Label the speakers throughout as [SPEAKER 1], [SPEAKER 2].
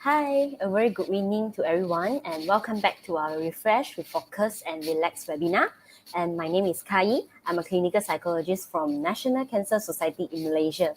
[SPEAKER 1] Hi, a very good evening to everyone and welcome back to our Refresh, Refocus and Relax webinar. And my name is Kai. I'm a clinical psychologist from National Cancer Society in Malaysia.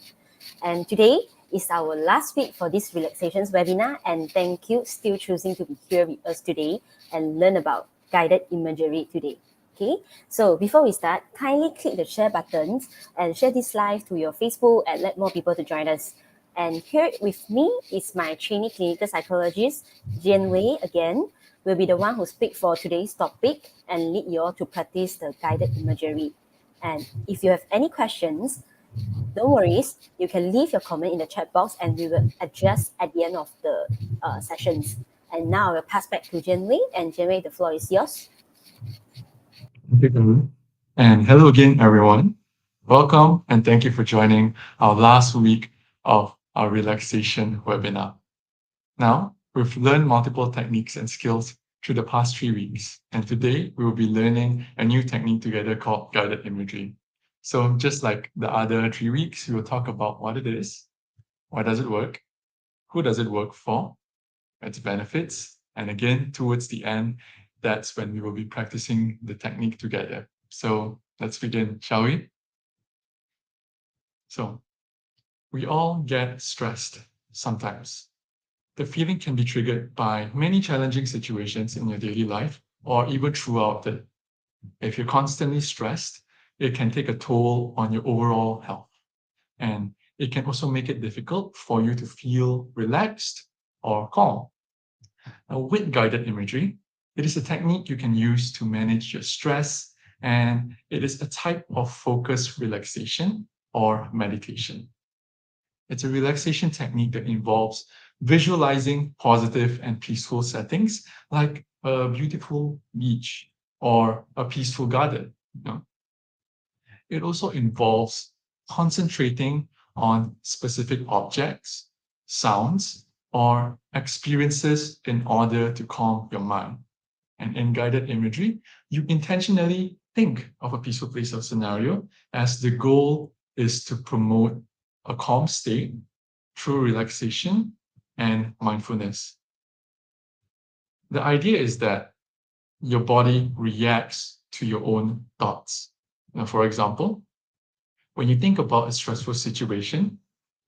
[SPEAKER 1] And today is our last week for this relaxations webinar. And thank you still choosing to be here with us today and learn about guided imagery today. Okay, so before we start, kindly click the share buttons and share this live to your Facebook and let more people to join us. And here with me is my trainee clinical psychologist, Jian Wei again, will be the one who speak for today's topic and lead you all to practice the guided imagery. And if you have any questions, don't worry, you can leave your comment in the chat box and we will address at the end of the sessions. And now I will pass back to Jian Wei, and Jian Wei, the floor is yours.
[SPEAKER 2] Thank you, Karan. And hello again, everyone. Welcome and thank you for joining our last week of our relaxation webinar. Now, we've learned multiple techniques and skills through the past 3 weeks, and today we will be learning a new technique together called guided imagery. So, just like the other 3 weeks, we will talk about what it is, why does it work, who does it work for, its benefits, and again, towards the end, that's when we will be practicing the technique together. So let's begin, shall we? So we all get stressed sometimes. The feeling can be triggered by many challenging situations in your daily life or even throughout it. If you're constantly stressed, it can take a toll on your overall health. And it can also make it difficult for you to feel relaxed or calm. Now, with guided imagery, it is a technique you can use to manage your stress, and it is a type of focused relaxation or meditation. It's a relaxation technique that involves visualizing positive and peaceful settings like a beautiful beach or a peaceful garden. It also involves concentrating on specific objects, sounds, or experiences in order to calm your mind. And in guided imagery, you intentionally think of a peaceful place or scenario as the goal is to promote a calm state through relaxation and mindfulness. The idea is that your body reacts to your own thoughts. Now, for example, when you think about a stressful situation,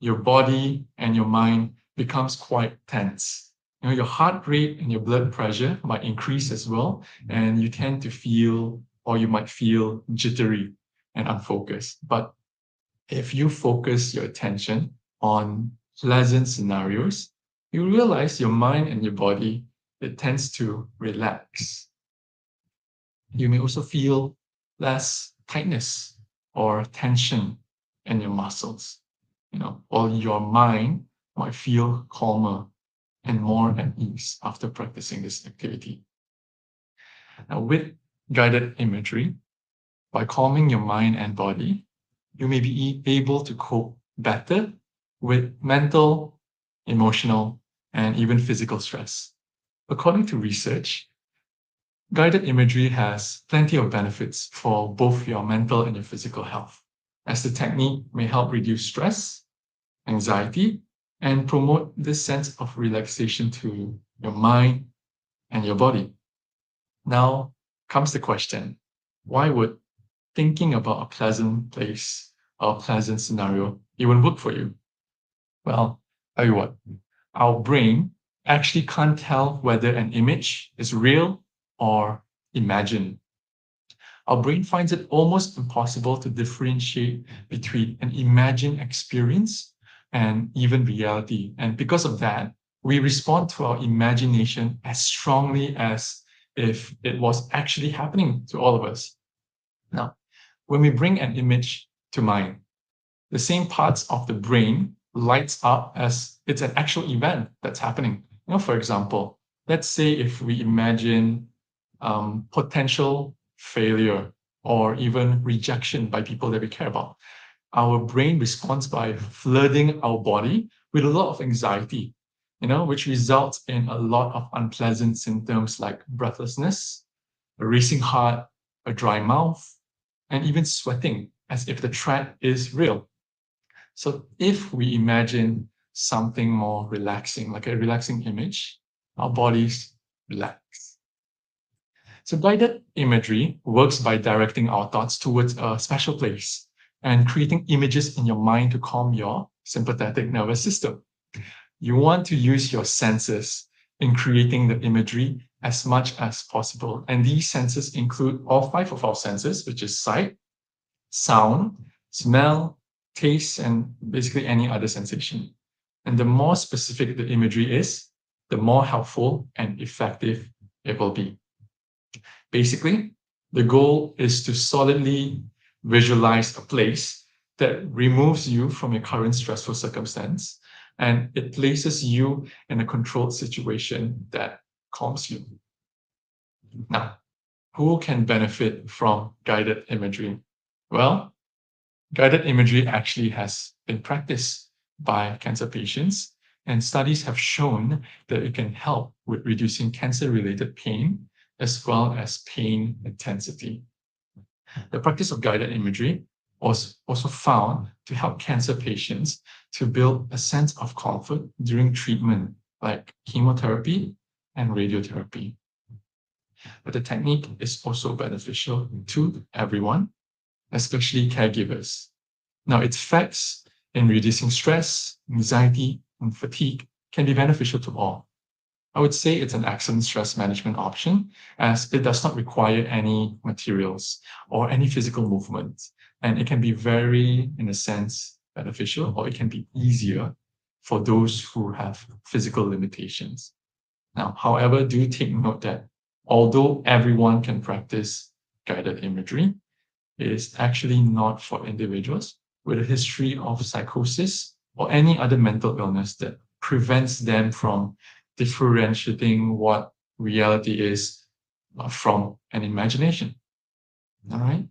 [SPEAKER 2] your body and your mind becomes quite tense. Your heart rate and your blood pressure might increase as well, and you tend to feel, or you might feel jittery and unfocused. But if you focus your attention on pleasant scenarios, you realize your mind and your body, it tends to relax. You may also feel less tightness or tension in your muscles, while your mind might feel calmer and more at ease after practicing this activity. Now, with guided imagery, by calming your mind and body, you may be able to cope better with mental, emotional, and even physical stress. According to research, guided imagery has plenty of benefits for both your mental and your physical health, as the technique may help reduce stress, anxiety, and promote this sense of relaxation to your mind and your body. Now comes the question, why would thinking about a pleasant place or a pleasant scenario even work for you? Well, tell you what, our brain actually can't tell whether an image is real or imagined. Our brain finds it almost impossible to differentiate between an imagined experience and even reality. And because of that, we respond to our imagination as strongly as if it was actually happening to all of us. Now, when we bring an image to mind, the same parts of the brain lights up as it's an actual event that's happening. For example, let's say if we imagine potential failure or even rejection by people that we care about, our brain responds by flooding our body with a lot of anxiety, which results in a lot of unpleasant symptoms like breathlessness, a racing heart, a dry mouth, and even sweating as if the threat is real. So if we imagine something more relaxing, like a relaxing image, our bodies relax. So guided imagery works by directing our thoughts towards a special place and creating images in your mind to calm your sympathetic nervous system. You want to use your senses in creating the imagery as much as possible. And these senses include all 5 of our senses, which is sight, sound, smell, taste, and basically any other sensation. And the more specific the imagery is, the more helpful and effective it will be. Basically, the goal is to solidly visualize a place that removes you from your current stressful circumstance and it places you in a controlled situation that calms you. Now, who can benefit from guided imagery? Well, guided imagery actually has been practiced by cancer patients, and studies have shown that it can help with reducing cancer-related pain as well as pain intensity. The practice of guided imagery was also found to help cancer patients to build a sense of comfort during treatment like chemotherapy and radiotherapy. But the technique is also beneficial to everyone, especially caregivers. Now, its effects in reducing stress, anxiety, and fatigue can be beneficial to all. I would say it's an excellent stress management option as it does not require any materials or any physical movement. And it can be very, in a sense, beneficial, or it can be easier for those who have physical limitations. Now, however, do take note that although everyone can practice guided imagery, it is actually not for individuals with a history of psychosis or any other mental illness that prevents them from differentiating what reality is from an imagination. All right.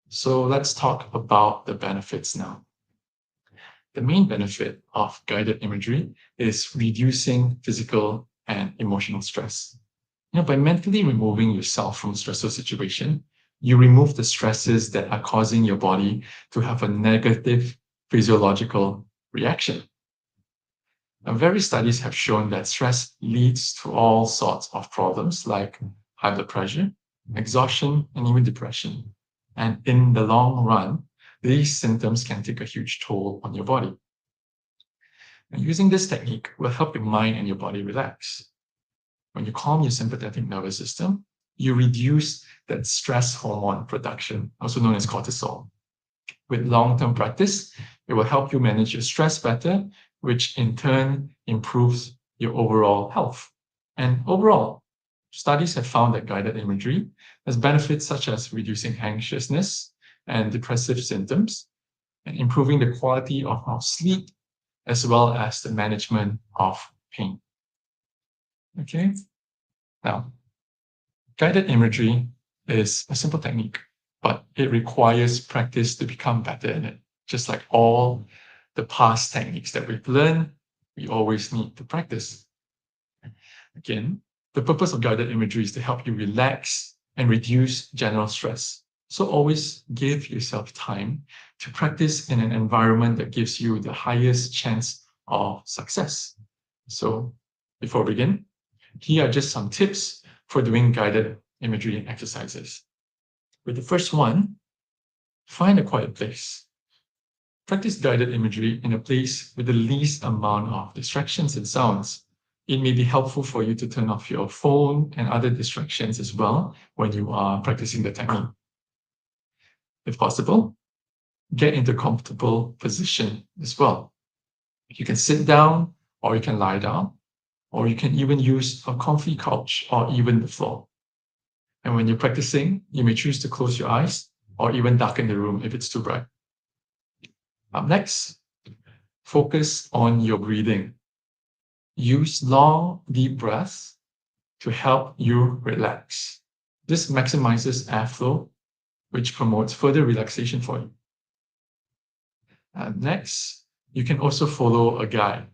[SPEAKER 2] So let's talk about the benefits now. The main benefit of guided imagery is reducing physical and emotional stress. By mentally removing yourself from a stressful situation, you remove the stresses that are causing your body to have a negative physiological reaction. Now, various studies have shown that stress leads to all sorts of problems like high blood pressure, exhaustion, and even depression. And in the long run, these symptoms can take a huge toll on your body. And using this technique will help your mind and your body relax. When you calm your sympathetic nervous system, you reduce that stress hormone production, also known as cortisol. With long-term practice, it will help you manage your stress better, which in turn improves your overall health. And overall, studies have found that guided imagery has benefits such as reducing anxiousness and depressive symptoms, and improving the quality of our sleep, as well as the management of pain. Okay, now, guided imagery is a simple technique, but it requires practice to become better at it. Just like all the past techniques that we've learned, we always need to practice. Again, the purpose of guided imagery is to help you relax and reduce general stress. So always give yourself time to practice in an environment that gives you the highest chance of success. So before we begin, here are just some tips for doing guided imagery exercises. With the first one, find a quiet place. Practice guided imagery in a place with the least amount of distractions and sounds. It may be helpful for you to turn off your phone and other distractions as well when you are practicing the technique. If possible, get into a comfortable position as well. You can sit down or you can lie down, or you can even use a comfy couch or even the floor. And when you're practicing, you may choose to close your eyes or even darken the room if it's too bright. Up next, focus on your breathing. Use long, deep breaths to help you relax. This maximizes airflow, which promotes further relaxation for you. And next, you can also follow a guide.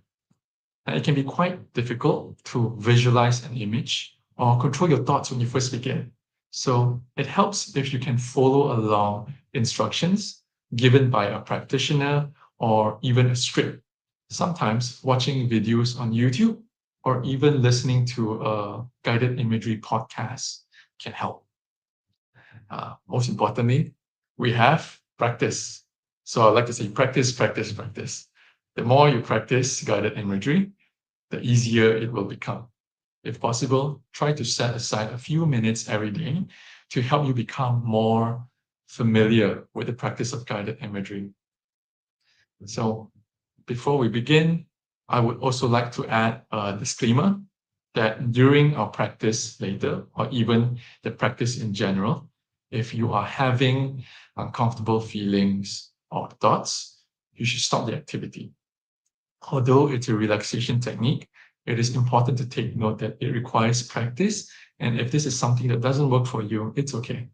[SPEAKER 2] And it can be quite difficult to visualize an image or control your thoughts when you first begin. So it helps if you can follow along instructions given by a practitioner or even a script. Sometimes watching videos on YouTube or even listening to a guided imagery podcast can help. Most importantly, we have practice. So I like to say practice, practice, practice. The more you practice guided imagery, the easier it will become. If possible, try to set aside a few minutes every day to help you become more familiar with the practice of guided imagery. So before we begin, I would also like to add a disclaimer that during our practice later, or even the practice in general, if you are having uncomfortable feelings or thoughts, you should stop the activity. Although it's a relaxation technique, it is important to take note that it requires practice. And if this is something that doesn't work for you, it's okay.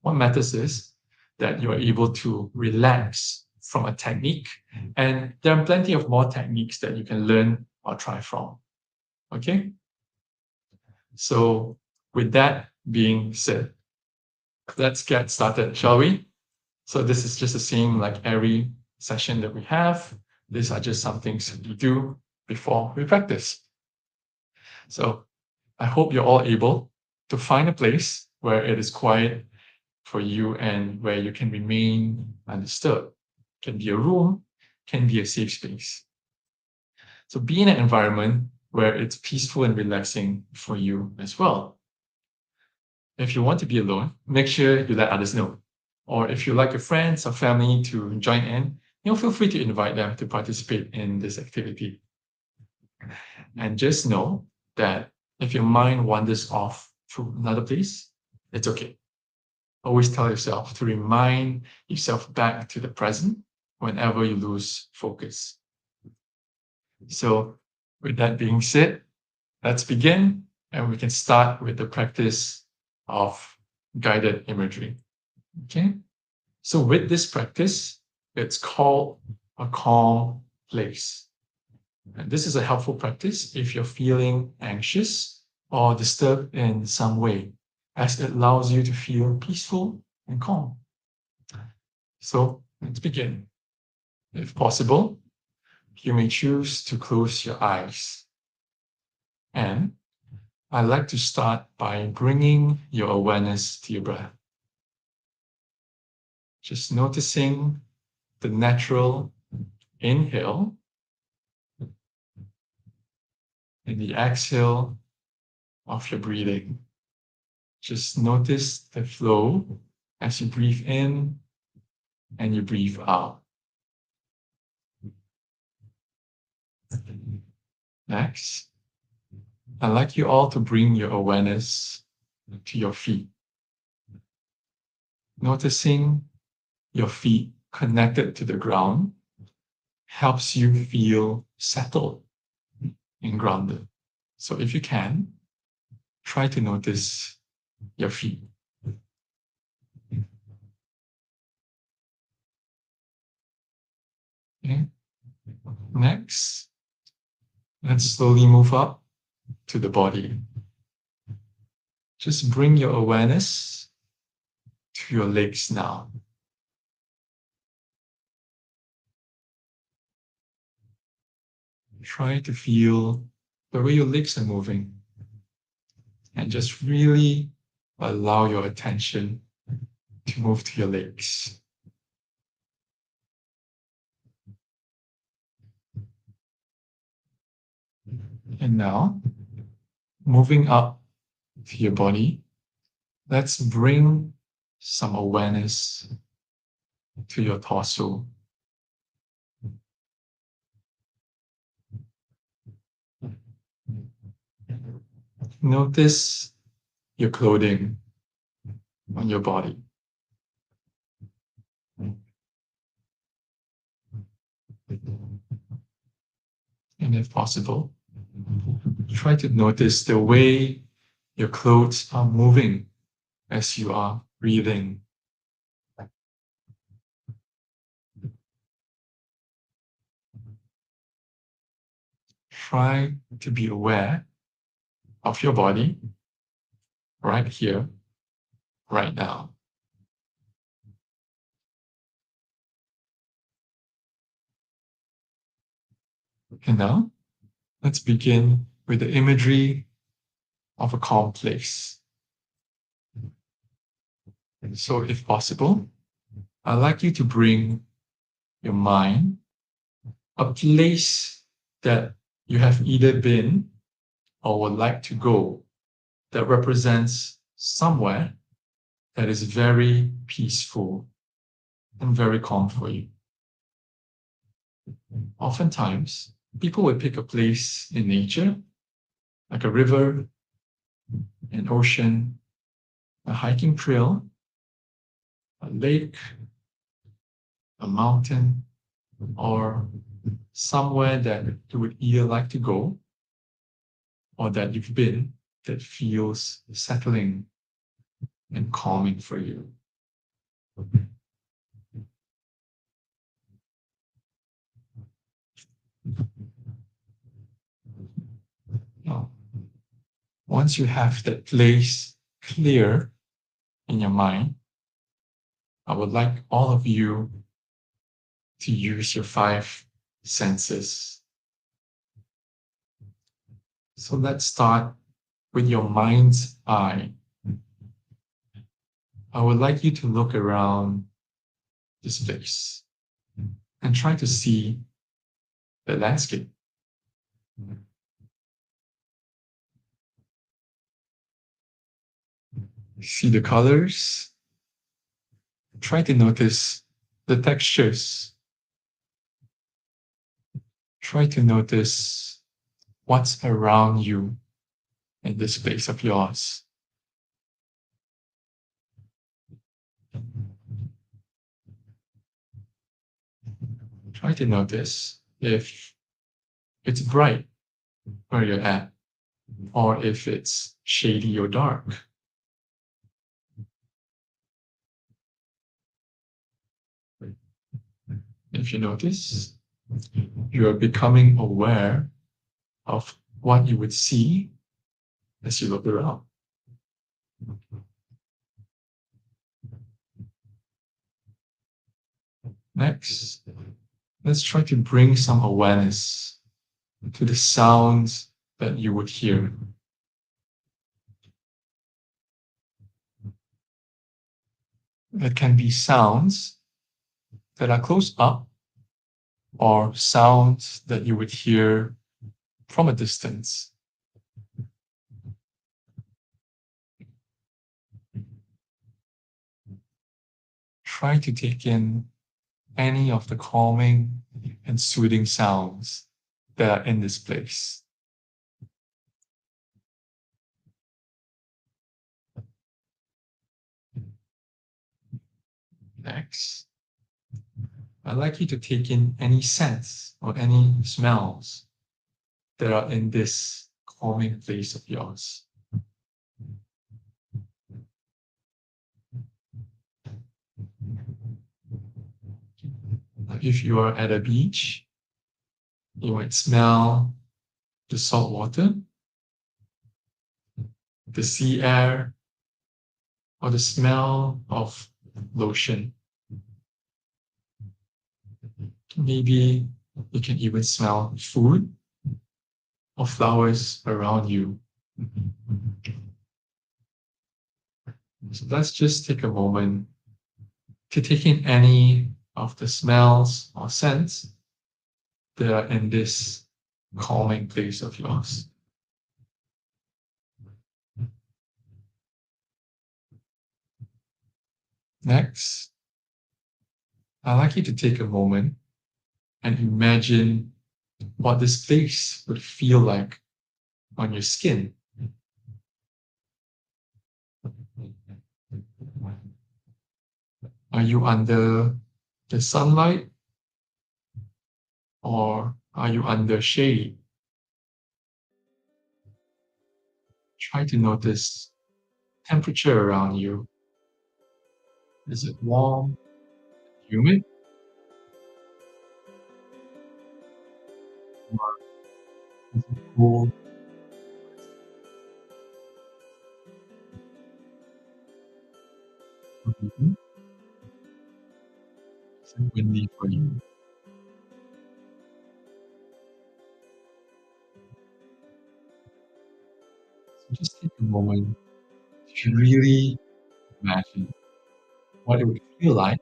[SPEAKER 2] What matters is that you are able to relax from a technique. And there are plenty of more techniques that you can learn or try from. Okay? So with that being said, let's get started, shall we? So this is just the same like every session that we have. These are just some things we do before we practice. So I hope you're all able to find a place where it is quiet for you and where you can remain undisturbed. Can be a room, can be a safe space. So be in an environment where it's peaceful and relaxing for you as well. If you want to be alone, make sure you let others know. Or if you like your friends or family to join in, feel free to invite them to participate in this activity. And just know that if your mind wanders off to another place, it's okay. Always tell yourself to remind yourself back to the present whenever you lose focus. So with that being said, let's begin, and we can start with the practice of guided imagery. Okay? So with this practice, it's called a calm place. And this is a helpful practice if you're feeling anxious or disturbed in some way, as it allows you to feel peaceful and calm. So let's begin. If possible, you may choose to close your eyes. And I'd like to start by bringing your awareness to your breath. Just noticing the natural inhale and the exhale of your breathing. Just notice the flow as you breathe in and you breathe out. Next, I'd like you all to bring your awareness to your feet. Noticing your feet connected to the ground helps you feel settled and grounded. So if you can, try to notice your feet. Okay. Next, let's slowly move up to the body. Just bring your awareness to your legs now. Try to feel the way your legs are moving, and just really allow your attention to move to your legs. And now, moving up to your body, let's bring some awareness to your torso. Notice your clothing on your body. And if possible, try to notice the way your clothes are moving as you are breathing. Try to be aware of your body right here, right now. And now, let's begin with the imagery of a calm place. So if possible, I'd like you to bring your mind a place that you have either been or would like to go that represents somewhere that is very peaceful and very calm for you. Oftentimes, people would pick a place in nature, like a river, an ocean, a hiking trail, a lake, a mountain, or somewhere that you would either like to go or that you've been that feels settling and calming for you. Now, once you have that place clear in your mind, I would like all of you to use your five senses. So let's start with your mind's eye. I would like you to look around this place and try to see the landscape. See the colors. Try to notice the textures. Try to notice what's around you in this place of yours. Try to notice if it's bright where you're at, or if it's shady or dark. If you notice, you're becoming aware of what you would see as you look around. Next, let's try to bring some awareness to the sounds that you would hear. It can be sounds that are close up or sounds that you would hear from a distance. Try to take in any of the calming and soothing sounds that are in this place. Next, I'd like you to take in any scents or any smells that are in this calming place of yours. If you are at a beach, you might smell the salt water, the sea air, or the smell of lotion. Maybe you can even smell food or flowers around you. So let's just take a moment to take in any of the smells or scents that are in this calming place of yours. Next, I'd like you to take a moment and imagine what this place would feel like on your skin. Are you under the sunlight or are you under shade? Try to notice temperature around you. Is it warm, humid, or is it cool? Or maybe is it windy for you? So just take a moment to really imagine. what it would feel like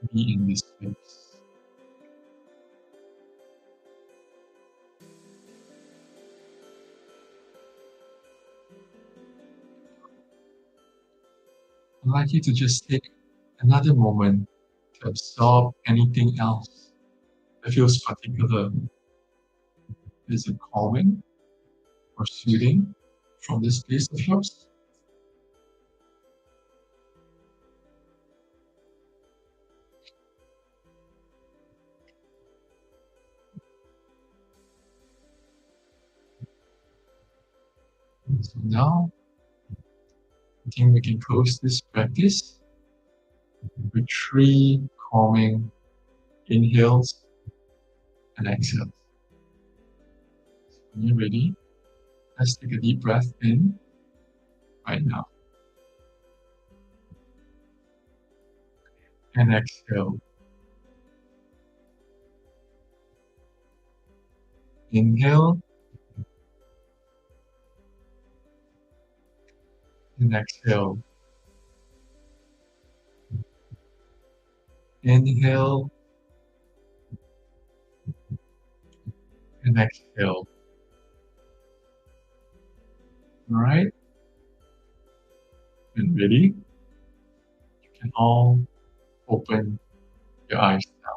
[SPEAKER 2] to be in this space. I'd like you to just take another moment to absorb anything else that feels particular. Is it calming or soothing from this place of yours? So now, I think we can close this practice with 3 calming inhales and exhales. When you're ready, let's take a deep breath in right now. And exhale. Inhale and exhale. Inhale and exhale. All right. And ready? You can all open your eyes now.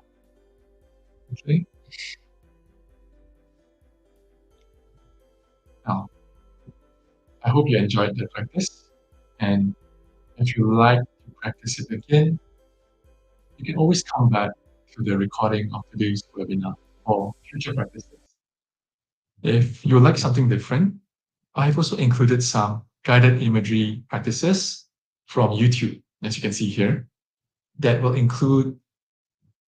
[SPEAKER 2] Okay. Now, I hope you enjoyed the practice. And if you like to practice it again, you can always come back to the recording of today's webinar for future practices. If you like something different, I've also included some guided imagery practices from YouTube, as you can see here, that will include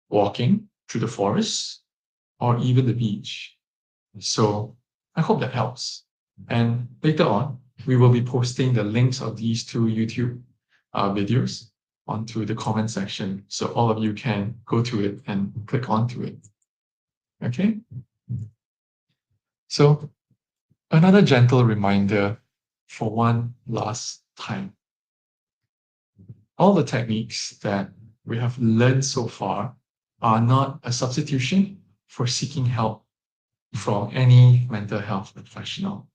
[SPEAKER 2] walking through the forest or even the beach. So I hope that helps. And later on, we will be posting the links of these 2 YouTube videos onto the comment section. So all of you can go to it and click onto it. Okay? So another gentle reminder for one last time. All the techniques that we have learned so far are not a substitution for seeking help from any mental health professional.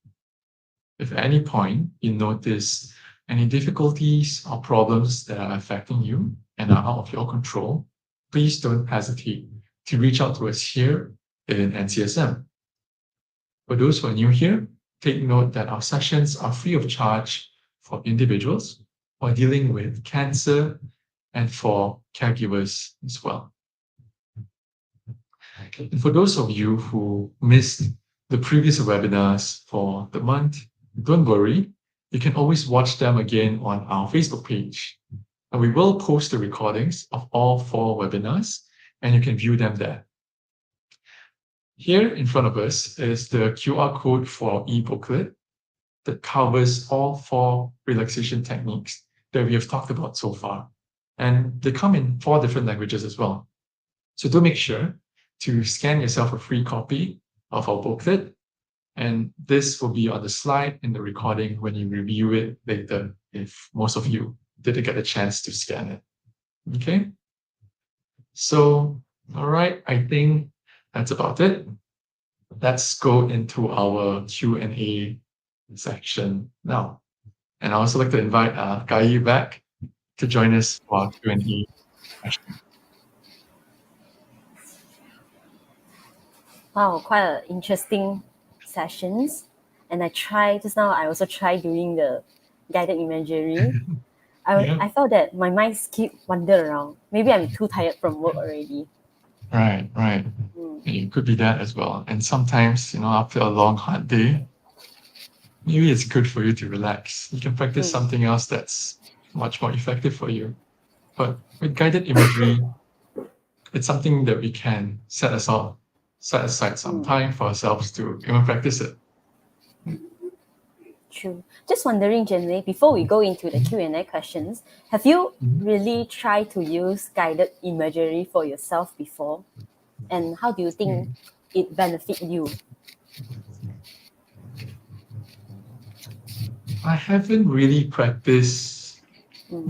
[SPEAKER 2] If at any point you notice any difficulties or problems that are affecting you and are out of your control, please don't hesitate to reach out to us here in NCSM. For those who are new here, take note that our sessions are free of charge for individuals who are dealing with cancer and for caregivers as well. And for those of you who missed the previous webinars for the month, don't worry, you can always watch them again on our Facebook page. And we will post the recordings of all 4 webinars, and you can view them there. Here in front of us is the QR code for e-booklet that covers all 4 relaxation techniques that we have talked about so far. And they come in 4 different languages as well. So do make sure to scan yourself a free copy of our booklet. And this will be on the slide in the recording when you review it later, if most of you didn't get a chance to scan it. Okay? So, all right, I think that's about it. Let's go into our Q&A section now. And I also like to invite Kai back to join us for our Q&A session.
[SPEAKER 1] Wow, quite an interesting sessions. And I also tried doing the guided imagery. I felt that my mind keep wander around. Maybe I'm too tired from work already.
[SPEAKER 2] Right. It could be that as well. And sometimes, after a long, hard day, maybe it's good for you to relax. You can practice something else that's much more effective for you. But with guided imagery, it's something that we can set aside some time for ourselves to even practice it.
[SPEAKER 1] True. Just wondering, Jenny, before we go into the Q&A questions, have you really tried to use guided imagery for yourself before? And how do you think it benefit you?
[SPEAKER 2] I haven't really practiced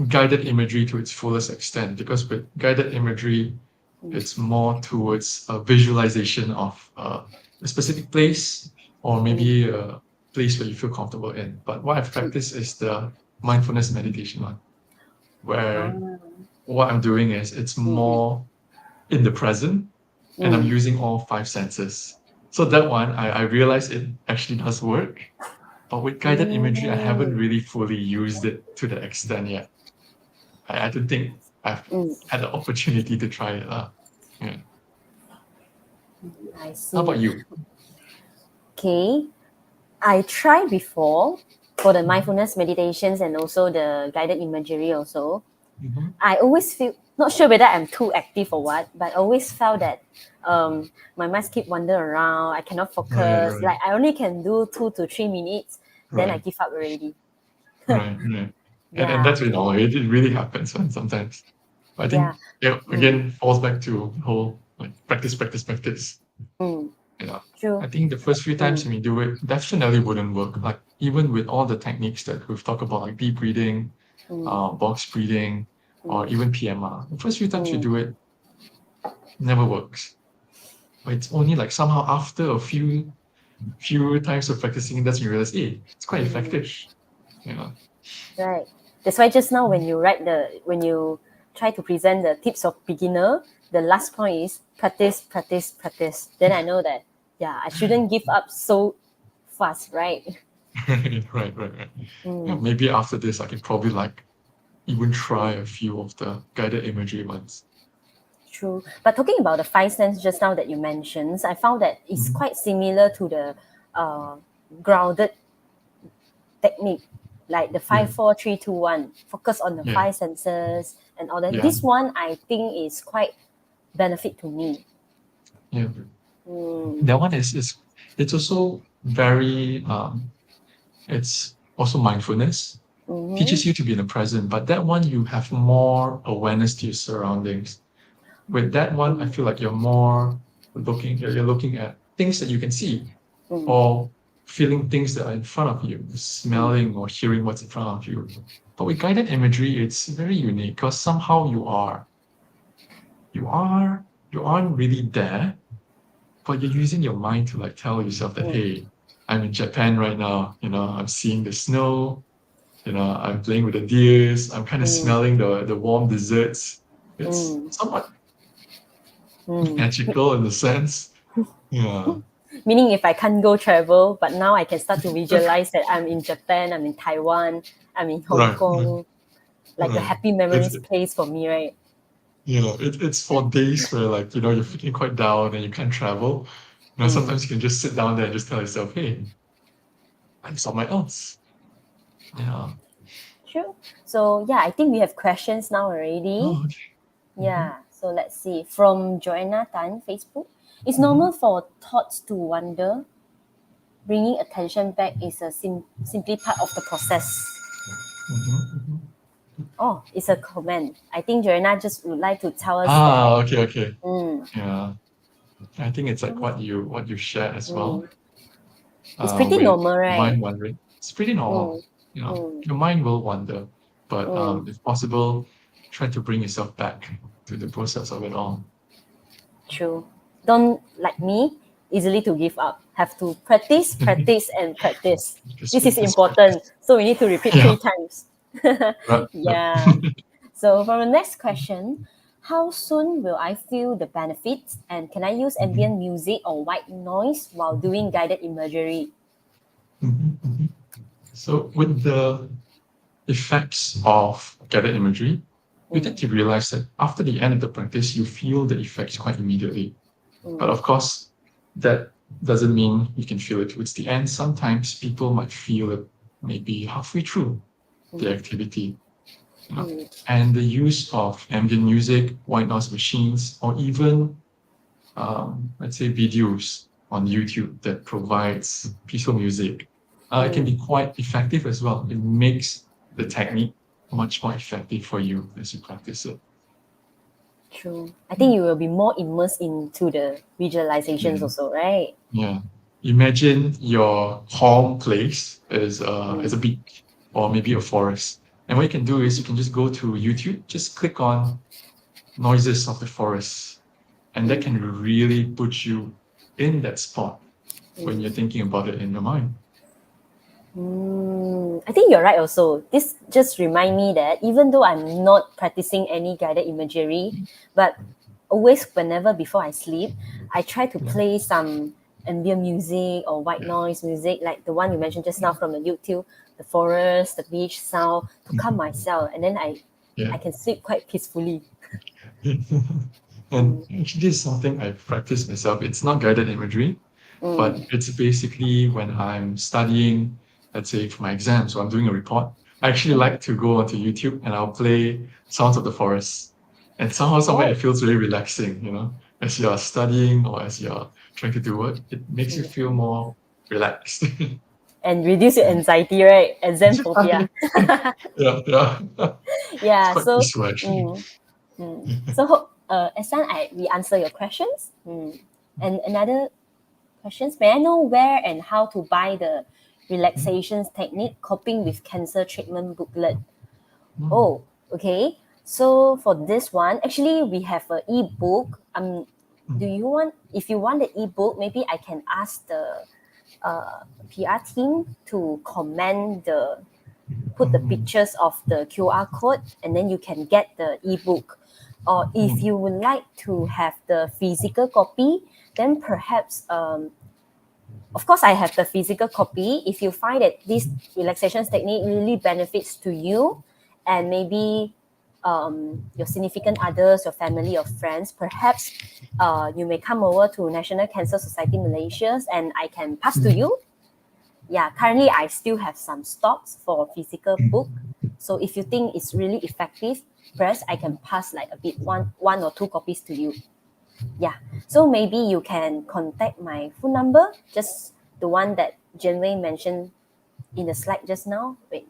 [SPEAKER 2] guided imagery to its fullest extent, because with guided imagery, it's more towards a visualization of a specific place or maybe a place where you feel comfortable in. But what I've practiced is the mindfulness meditation one, where what I'm doing is it's more in the present and I'm using all 5 senses. So that one, I realize it actually does work. But with guided imagery, I haven't really fully used it to the extent yet. I don't think I've had the opportunity to try it. Yeah.
[SPEAKER 1] I see.
[SPEAKER 2] How about you?
[SPEAKER 1] Okay, I tried before for the mindfulness meditations and also the guided imagery also. I always feel, not sure whether I'm too active or what, but I always felt that my mind keep wandering around. I cannot focus.
[SPEAKER 2] Right.
[SPEAKER 1] Like I only can do 2 to 3 minutes, then I
[SPEAKER 2] Right.
[SPEAKER 1] give up already.
[SPEAKER 2] Right. And
[SPEAKER 1] Yeah.
[SPEAKER 2] that's normal. It really happens sometimes. I think again falls back to the whole like practice. You know,
[SPEAKER 1] True.
[SPEAKER 2] I think the first few times when you do it, definitely wouldn't work. Like even with all the techniques that we've talked about, like deep breathing, box breathing, or even PMR. The first few times you do it, never works. But it's only like somehow after a few times of practicing that's when you realize, hey, it's quite effective. You know.
[SPEAKER 1] Right. That's why just now when you try to present the tips of beginner, the last point is practice. Then I know that I shouldn't give up so fast, right?
[SPEAKER 2] Right. Yeah, maybe after this I can probably like even try a few of the guided imagery ones.
[SPEAKER 1] True. But talking about the 5 senses just now that you mentioned, I found that it's quite similar to the grounded technique, like the 5-4-3-2-1. Focus on the 5 senses and all that. This one I think is quite benefit to me.
[SPEAKER 2] Yeah. That one is it's also very it's also mindfulness. Teaches you to be in the present, but that one you have more awareness to your surroundings. With that one, I feel like you're looking at things that you can see, or feeling things that are in front of you, smelling or hearing what's in front of you. But with guided imagery, it's very unique because somehow you aren't really there, but you're using your mind to like tell yourself that, hey, I'm in Japan right now, I'm seeing the snow, I'm playing with the deers, I'm kind of smelling the warm desserts. It's somewhat magical in the sense. Yeah.
[SPEAKER 1] Meaning if I can't go travel, but now I can start to visualize that I'm in Japan, I'm in Taiwan, I'm in Hong Kong. Like the happy memories place for me, right?
[SPEAKER 2] It's for days where like, you're feeling quite down and you can't travel. Sometimes you can just sit down there and just tell yourself, hey, I'm somewhere else. Yeah.
[SPEAKER 1] Sure. So I think we have questions now already.
[SPEAKER 2] Oh, okay.
[SPEAKER 1] Yeah. So let's see. From Joanna Tan, Facebook. It's normal for thoughts to wander. Bringing attention back is simply part of the process. Oh, it's a comment. I think Joanna just would like to tell us that.
[SPEAKER 2] Okay. Yeah. I think it's like what you shared as well.
[SPEAKER 1] It's pretty
[SPEAKER 2] With
[SPEAKER 1] normal, right?
[SPEAKER 2] mind wandering. It's pretty normal. Your mind will wander, but if possible, try to bring yourself back to the process of it all.
[SPEAKER 1] True. Don't, like me, easily to give up. Have to practice. This is important. So we need to repeat 3 times. Yeah. So for the next question, how soon will I feel the benefits, and can I use ambient music or white noise while doing guided imagery?
[SPEAKER 2] So with the effects of guided imagery, you tend to realize that after the end of the practice, you feel the effects quite immediately. But of course, that doesn't mean you can feel it towards the end. Sometimes people might feel it maybe halfway through the activity. And the use of ambient music, white noise machines, or even, let's say, videos on YouTube that provides peaceful music, it can be quite effective as well. It makes the technique much more effective for you as you practice it.
[SPEAKER 1] True. I think you will be more immersed into the visualizations also, right?
[SPEAKER 2] Yeah. Imagine your home place is a beach or maybe a forest. And what you can do is you can just go to YouTube, just click on noises of the forest, and that can really put you in that spot when you're thinking about it in your mind.
[SPEAKER 1] I think you're right also. This just remind me that even though I'm not practicing any guided imagery, but always whenever before I sleep, I try to play some ambient music or white noise music, like the one you mentioned just now from the YouTube, the forest, the beach sound, to calm myself, and then I can sleep quite peacefully.
[SPEAKER 2] And actually, this is something I practice myself. It's not guided imagery, but it's basically when I'm studying, let's say for my exam, so I'm doing a report. I actually like to go onto YouTube and I'll play sounds of the forest. And somehow, somewhere, it feels very relaxing, as you're studying or as you're trying to do work, it makes you feel more relaxed.
[SPEAKER 1] And reduce your anxiety, right? Exam phobia.
[SPEAKER 2] Yeah. It's quite
[SPEAKER 1] So
[SPEAKER 2] peaceful, actually.
[SPEAKER 1] so Ehsan, we answer your questions. And another questions, may I know where and how to buy the Relaxation Technique Coping with Cancer Treatment booklet? Oh, okay. So for this one, actually we have an ebook. If you want the ebook, maybe I can ask the PR team to put the pictures of the QR code, and then you can get the ebook. Or if you would like to have the physical copy, then perhaps of course, I have the physical copy. If you find that this relaxation technique really benefits to you, and maybe your significant others, your family, or friends, perhaps you may come over to National Cancer Society Malaysia, and I can pass to you. Yeah, currently I still have some stocks for physical book. So if you think it's really effective, perhaps I can pass like a bit one or two copies to you. Yeah, so maybe you can contact my phone number, just the one that Jenwei mentioned in the slide just now. Wait,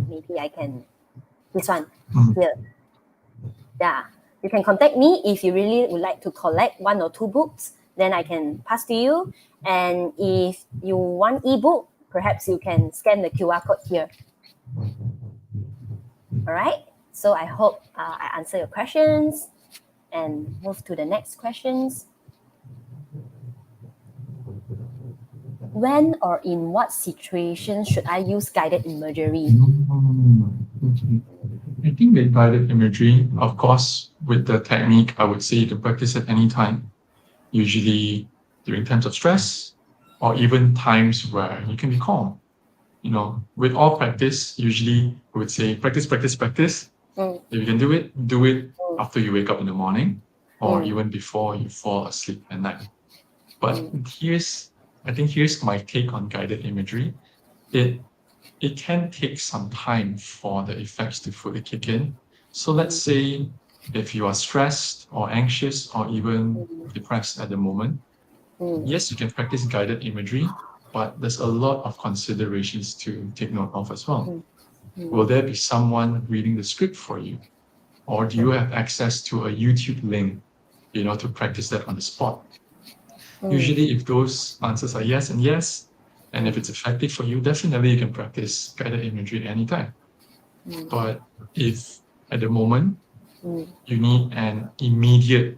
[SPEAKER 1] maybe I can, this one here. Yeah, you can contact me if you really would like to collect one or two books, then I can pass to you. And if you want ebook, perhaps you can scan the QR code here. All right, so I hope I answer your questions and move to the next questions. When or in what situation should I use guided imagery?
[SPEAKER 2] I think with guided imagery, of course, with the technique, I would say you can practice at any time, usually during times of stress or even times where you can be calm. With all practice, usually I would say practice, practice, practice. If you can do it after you wake up in the morning or even before you fall asleep at night. But I think here's my take on guided imagery. It can take some time for the effects to fully kick in. So let's say if you are stressed or anxious or even depressed at the moment, yes, you can practice guided imagery, but there's a lot of considerations to take note of as well. Will there be someone reading the script for you? Or do you have access to a YouTube link, to practice that on the spot? Usually, if those answers are yes and yes, and if it's effective for you, definitely you can practice guided imagery anytime. But if at the moment you need an immediate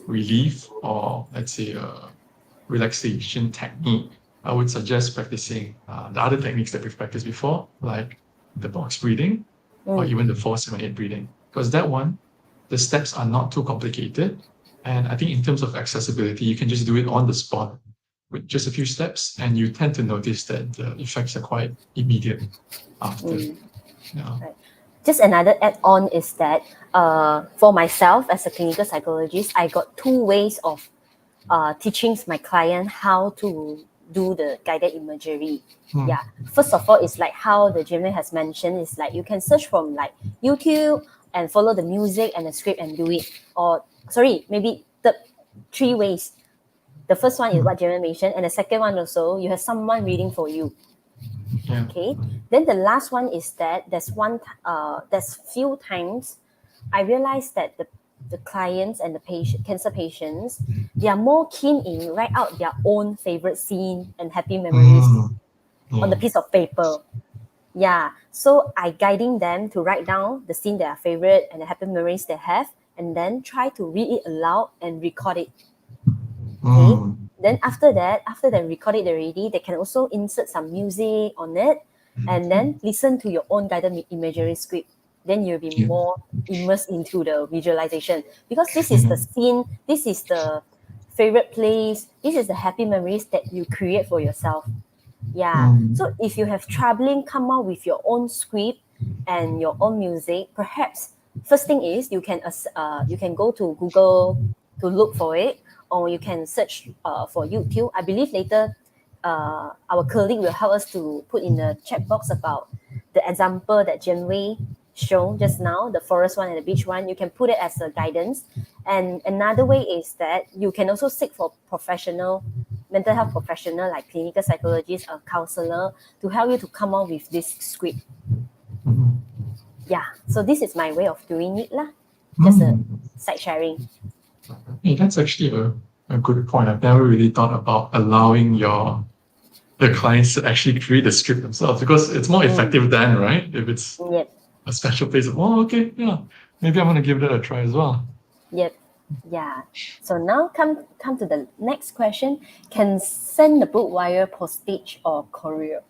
[SPEAKER 2] relief or let's say a relaxation technique, I would suggest practicing the other techniques that we've practiced before, like the box breathing or even the 4-7-8 breathing. Because that one, the steps are not too complicated. And I think in terms of accessibility, you can just do it on the spot with just a few steps, and you tend to notice that the effects are quite immediate after.
[SPEAKER 1] Right. Just another add-on is that for myself as a clinical psychologist, I got two ways of teaching my client how to do the guided imagery. Yeah. First of all, it's like how the Jimmy has mentioned, is like you can search from like YouTube and follow the music and the script and do it. Or sorry, maybe the three ways. The first one is what Jimmy mentioned, and the second one also, you have someone reading for you.
[SPEAKER 2] Yeah.
[SPEAKER 1] Okay. Then the last one is that there's few times I realized that the clients and the cancer patients, they are more keen in write out their own favorite scene and happy memories on the piece of paper. Yeah, so I guiding them to write down the scene they are favorite and the happy memories they have, and then try to read it aloud and record it. Okay. Then after that, after they record it already, they can also insert some music on it, and then listen to your own guided imagery script. Then you'll be
[SPEAKER 2] Yeah.
[SPEAKER 1] more immersed into the visualization, because this is the scene, this is the favorite place, this is the happy memories that you create for yourself. Yeah. So if you have troubling come out with your own script and your own music, perhaps first thing is you can go to Google to look for it, or you can search for YouTube. I believe later our colleague will help us to put in the chat box about the example that Jenwei shown just now, the forest one and the beach one. You can put it as a guidance. And another way is that you can also seek for professional mental health professional like clinical psychologist or counselor to help you to come up with this script. Yeah, so this is my way of doing it lah. Just a side sharing.
[SPEAKER 2] Hey, that's actually a good point. I've never really thought about allowing the clients to actually create the script themselves, because it's more effective then, right? If it's
[SPEAKER 1] Yep.
[SPEAKER 2] a special place of, oh, okay, yeah, maybe I'm gonna give that a try as well.
[SPEAKER 1] Yep. Yeah. So now come to the next question. Can send the book via postage or courier?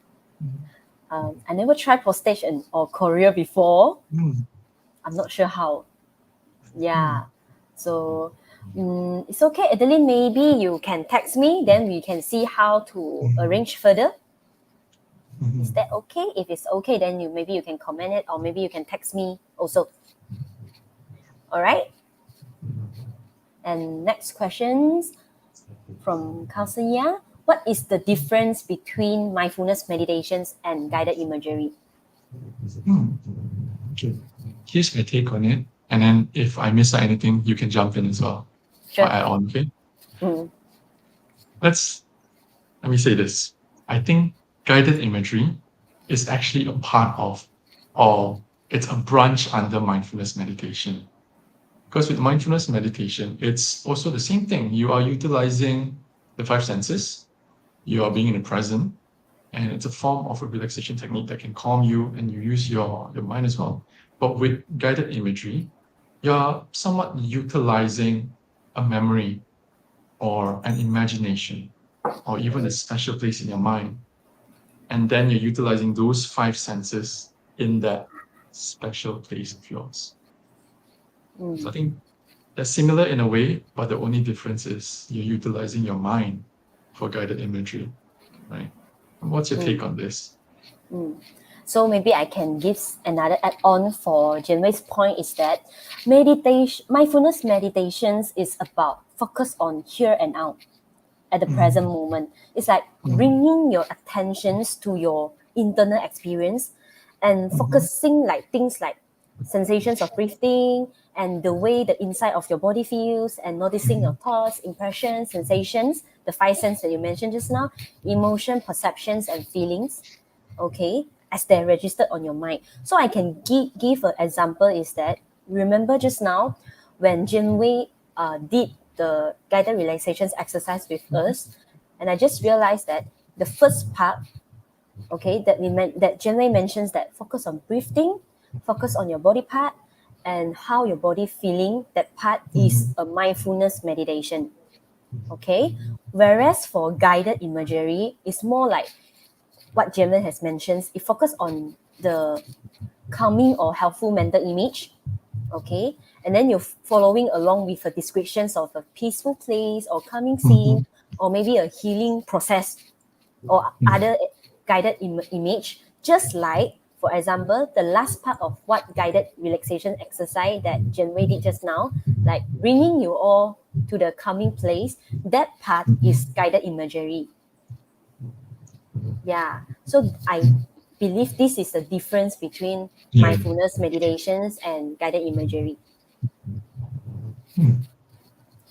[SPEAKER 1] I never tried postage or courier before. I'm not sure how. Yeah. So it's okay, Adeline. Maybe you can text me, then we can see how to arrange further. Is that okay? If it's okay, then maybe you can comment it, or maybe you can text me also. All right. And next questions from Kausalya. What is the difference between mindfulness meditations and guided imagery?
[SPEAKER 2] Okay. Here's my take on it. And then if I miss out anything, you can jump in as well.
[SPEAKER 1] Sure.
[SPEAKER 2] Or add on, okay?
[SPEAKER 1] Mm.
[SPEAKER 2] Let me say this. I think guided imagery is actually a part of, or it's a branch under mindfulness meditation. Because with mindfulness meditation, it's also the same thing. You are utilizing the five senses, you are being in the present, and it's a form of a relaxation technique that can calm you, and you use your mind as well. But with guided imagery, you're somewhat utilizing a memory or an imagination or even a special place in your mind. And then you're utilizing those five senses in that special place of yours. So I think they're similar in a way, but the only difference is you're utilizing your mind for guided imagery, right? And what's your take on this?
[SPEAKER 1] So maybe I can give another add-on for Jenwei's point is that mindfulness meditations is about focus on here and now at the present moment. It's like bringing your attentions to your internal experience and focusing like things like sensations of breathing and the way the inside of your body feels, and noticing your thoughts, impressions, sensations, the five senses that you mentioned just now, emotion, perceptions, and feelings, okay, as they're registered on your mind. So I can give an example is that, remember just now when Jinwei did the guided relaxations exercise with us, and I just realized that the first part, okay, that Jinwei mentions that focus on breathing, focus on your body part, and how your body feeling, that part is a mindfulness meditation. Okay, whereas for guided imagery, it's more like what Jamin has mentioned. It focuses on the calming or helpful mental image, okay, and then you're following along with a descriptions of a peaceful place or calming scene, or maybe a healing process or other guided image, just like, for example, the last part of what guided relaxation exercise that Jenwei did just now, like bringing you all to the calming place, that part is guided imagery. Yeah, so I believe this is the difference between mindfulness meditations and guided imagery.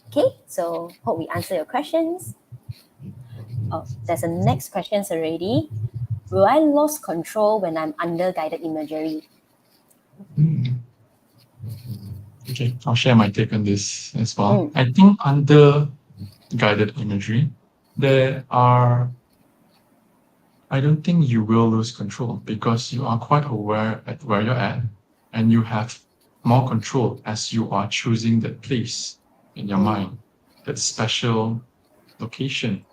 [SPEAKER 1] Okay, so hope we answer your questions. Oh, there's a next questions already. Will I lose control when I'm under guided imagery?
[SPEAKER 2] Okay, I'll share my take on this as well. I think under guided imagery, there are I don't think you will lose control because you are quite aware at where you're at and you have more control as you are choosing that place in your mind, that special location.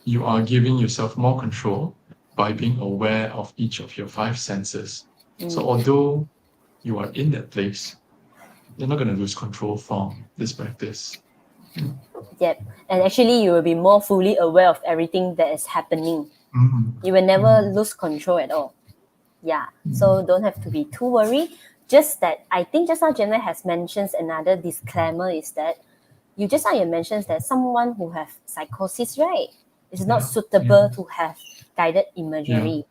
[SPEAKER 2] You are giving yourself more control by being aware of each of your five senses. So although you are in that place, you're not going to lose control from this practice.
[SPEAKER 1] Yep. And actually, you will be more fully aware of everything that is happening. You will never lose control at all. Yeah. So don't have to be too worried. Just that I think just now Jenna has mentioned another disclaimer is that you just now you mentioned that someone who have psychosis, right, is not suitable to have guided imagery.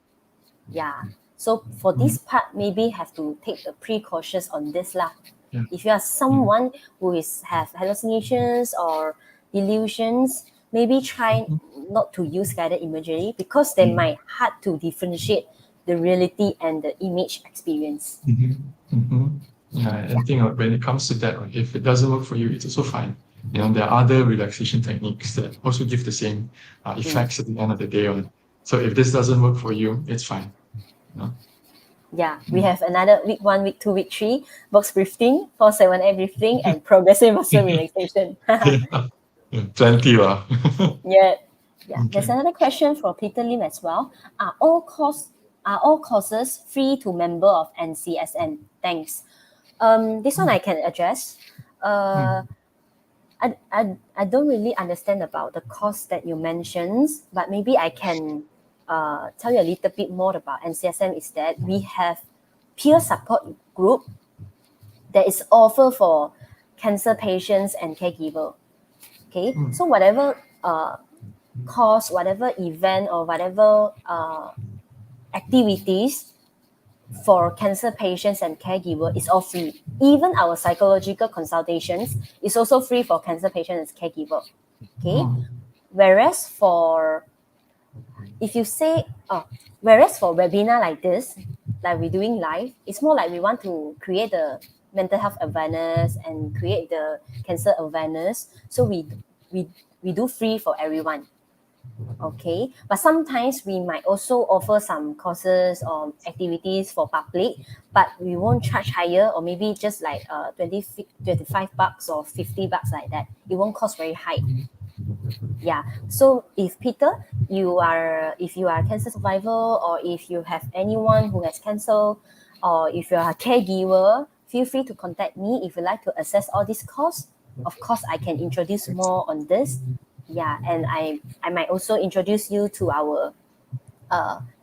[SPEAKER 1] Yeah. So for this part, maybe have to take the precautions on this lah.
[SPEAKER 2] Yeah.
[SPEAKER 1] If you are someone who is have hallucinations or delusions, maybe try not to use guided imagery because they might hard to differentiate the reality and the image experience.
[SPEAKER 2] Yeah, and think when it comes to that, if it doesn't work for you, it's also fine. There are other relaxation techniques that also give the same effects at the end of the day. So if this doesn't work for you, it's fine.
[SPEAKER 1] Yeah, we have another week 1, week 2, week 3, box breathing, 4-7-8 breathing, and progressive muscle relaxation.
[SPEAKER 2] Plenty lah.
[SPEAKER 1] Yeah. There's another question for Peter Lim as well. Are all courses free to member of NCSN? Thanks. This one I can address. I don't really understand about the course that you mentioned, but maybe I can tell you a little bit more about NCSM is that we have peer support group that is offered for cancer patients and caregiver. Okay, so whatever course, whatever event or whatever activities for cancer patients and caregiver is all free. Even our psychological consultations is also free for cancer patients and caregiver. Okay, whereas for webinar like this, like we're doing live, it's more like we want to create the mental health awareness and create the cancer awareness. So we do free for everyone. Okay, but sometimes we might also offer some courses or activities for public, but we won't charge higher, or maybe just like 25 bucks or 50 bucks like that. It won't cost very high. Yeah, so if Peter, if you are a cancer survivor, or if you have anyone who has cancer, or if you are a caregiver, feel free to contact me if you like to access all these courses. Of course, I can introduce more on this. Yeah, and I might also introduce you to our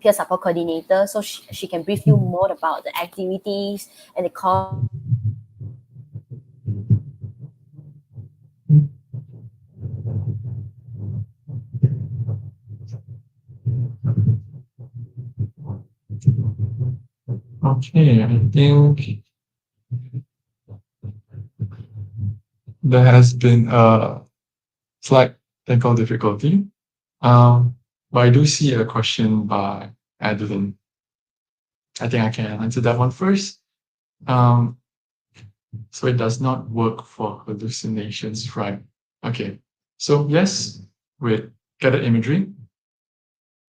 [SPEAKER 1] peer support coordinator, so she can brief you more about the activities and the course.
[SPEAKER 2] Okay, I think there has been a slight technical difficulty. But I do see a question by Adeline. I think I can answer that one first. So it does not work for hallucinations, right? Okay. So yes, with guided imagery,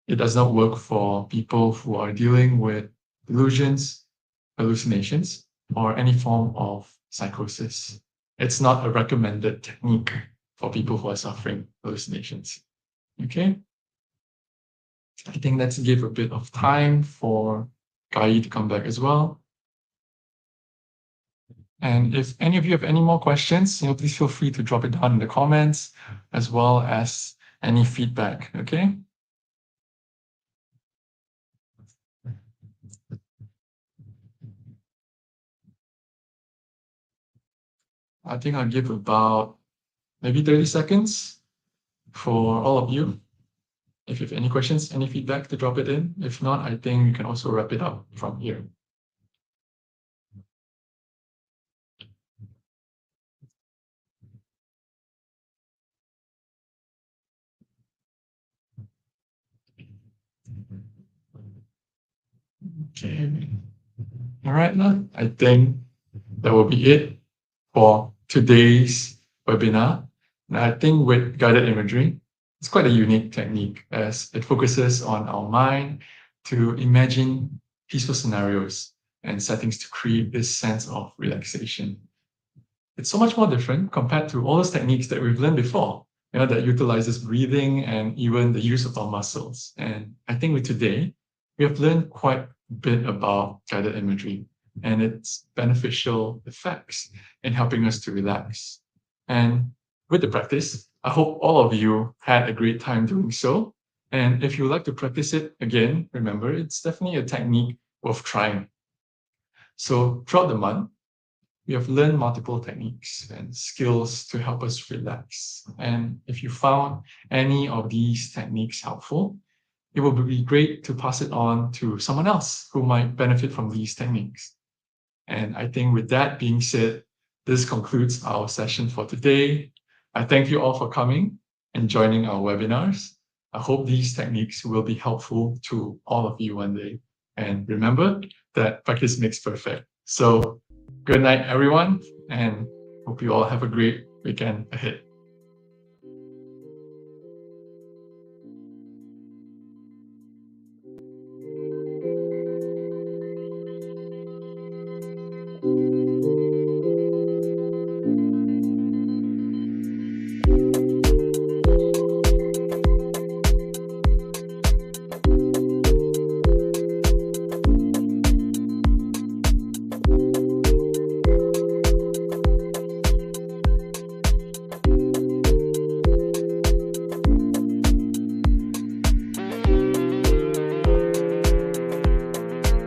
[SPEAKER 2] it does not work for people who are dealing with delusions, hallucinations, or any form of psychosis. It's not a recommended technique for people who are suffering hallucinations. Okay. I think let's give a bit of time for Kai to come back as well. And if any of you have any more questions, please feel free to drop it down in the comments, as well as any feedback, okay? I think I'll give about maybe 30 seconds for all of you. If you have any questions, any feedback, to drop it in. If not, I think we can also wrap it up from here. Okay. All right, now I think that will be it for today's webinar. And I think with guided imagery, It's quite a unique technique as it focuses on our mind to imagine peaceful scenarios and settings to create this sense of relaxation. It's so much more different compared to all those techniques that we've learned before, that utilizes breathing and even the use of our muscles. And I think with today, we have learned quite a bit about guided imagery and its beneficial effects in helping us to relax. And with the practice, I hope all of you had a great time doing so. And if you would like to practice it again, remember, it's definitely a technique worth trying. So throughout the month, we have learned multiple techniques and skills to help us relax. And if you found any of these techniques helpful, it would be great to pass it on to someone else who might benefit from these techniques. And I think with that being said, this concludes our session for today. I thank you all for coming and joining our webinars. I hope these techniques will be helpful to all of you one day. And remember that practice makes perfect. So good night, everyone, and hope you all have a great weekend ahead.